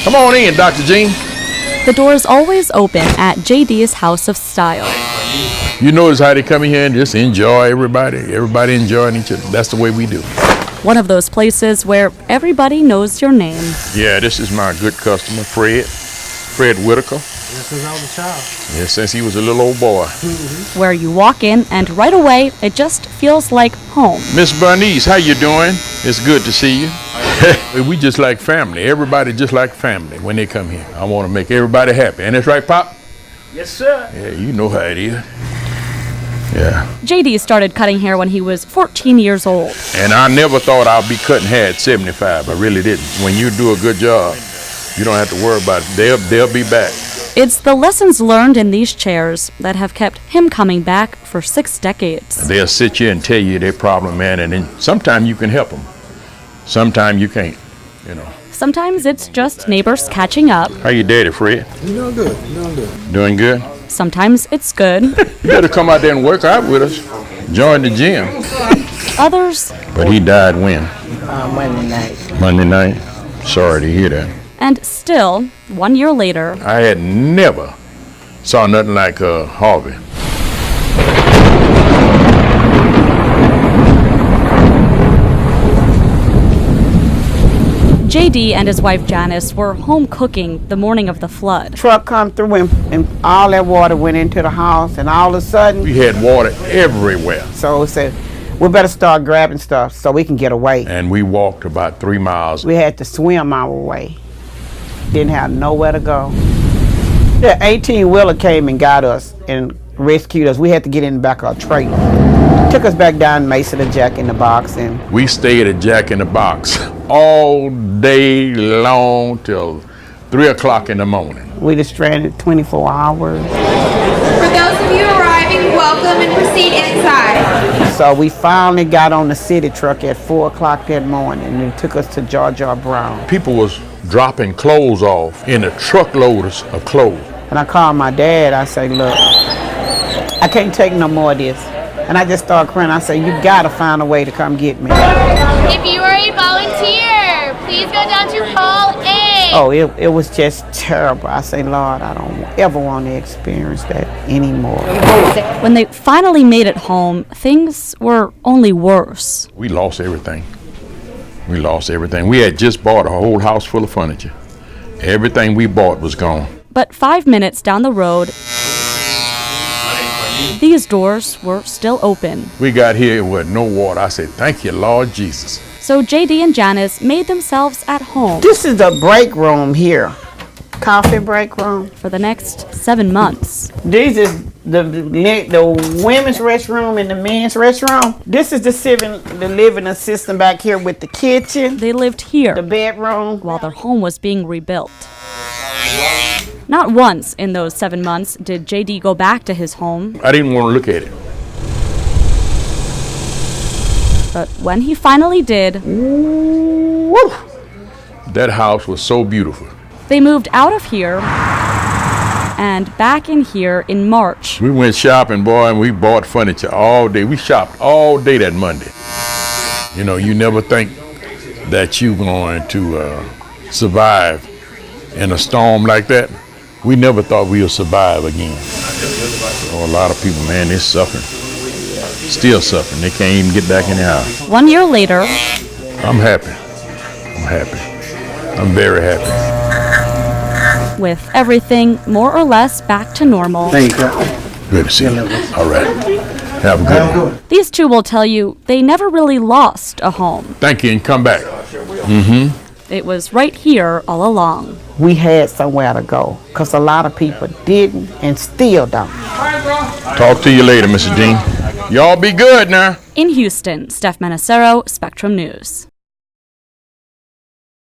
Come on in, Dr. Jean. The door is always open at JD's House of Style. You notice how they come in here and just enjoy everybody enjoying each other. That's the way we do. One of those places where everybody knows your name. Yeah, this is my good customer, Fred Whitaker. Since I was a child. Yeah, since he was a little old boy. Where you walk in and right away it just feels like home. Miss Bernice, how you doing? It's good to see you. We just like family. Everybody just like family when they come here. I want to make everybody happy. And that's right, Pop? Yes, sir. Yeah, you know how it is. Yeah. JD started cutting hair when he was 14 years old. And I never thought I'd be cutting hair at 75. I really didn't. When you do a good job, you don't have to worry about it. They'll be back. It's the lessons learned in these chairs that have kept him coming back for 6 decades. They'll sit here and tell you their problem, man, and then sometimes you can help them. Sometimes you can't, you know. Sometimes it's just neighbors catching up. How you daddy, Fred? Doing good. Doing good. Doing good? Sometimes it's good. You better come out there and work out with us. Join the gym. Others. But he died when? Monday night. Monday night? Sorry to hear that. And still, 1 year later, I had never saw nothing like Harvey. JD and his wife Janice were home cooking the morning of the flood. Truck come through and all that water went into the house, and all of a sudden, We had water everywhere. so we said, we better start grabbing stuff so we can get away. And we walked about 3 miles. We had to swim our way. Didn't have nowhere to go. The 18-wheeler came and got us and rescued us. We had to get in the back of a trailer. Took us back down Mesa to Jack in the Box, and We stayed at Jack in the Box all day long till 3 o'clock in the morning. we just stranded 24 hours. For those of you arriving, welcome and proceed inside. So we finally got on the city truck at 4 o'clock that morning, and it took us to Georgia Brown. People was dropping clothes off in the truckloads of clothes. And I called my dad. I say, look, I can't take no more of this. And I just started crying. I said, you gotta find a way to come get me. If you are a volunteer, please go down to hall A. Oh, it was just terrible. I say, Lord, I don't ever want to experience that anymore. When they finally made it home, things were only worse. We lost everything. We lost everything. We had just bought a whole house full of furniture. Everything we bought was gone. But 5 minutes down the road, these doors were still open. We got here with no water. I said, thank you, Lord Jesus. So JD and Janice made themselves at home This is the break room here. Coffee break room. for the next 7 months. This is the women's restroom and the men's restroom. This is the living assistant back here with the kitchen, They lived here the bedroom. while their home was being rebuilt. Not once in those 7 months did JD go back to his home, I didn't want to look at it. but when he finally did, Woo! That house was so beautiful. they moved out of here and back in here in March. We went shopping, boy, and we bought furniture all day. We shopped all day that Monday. You know, you never think that you're going to survive in a storm like that. We never thought we would survive again. Oh, a lot of people, man, they're suffering. Still suffering. They can't even get back in the house. 1 year later, I'm happy. I'm happy. I'm very happy. with everything more or less back to normal, Thank you. Good to see you. All right. Have a good one. these two will tell you they never really lost a home. Thank you, and come back. It was right here all along. We had somewhere to go because a lot of people didn't and still don't. Talk to you later, Mr. Dean. Y'all be good now. In Houston, Steph Manacero, Spectrum News.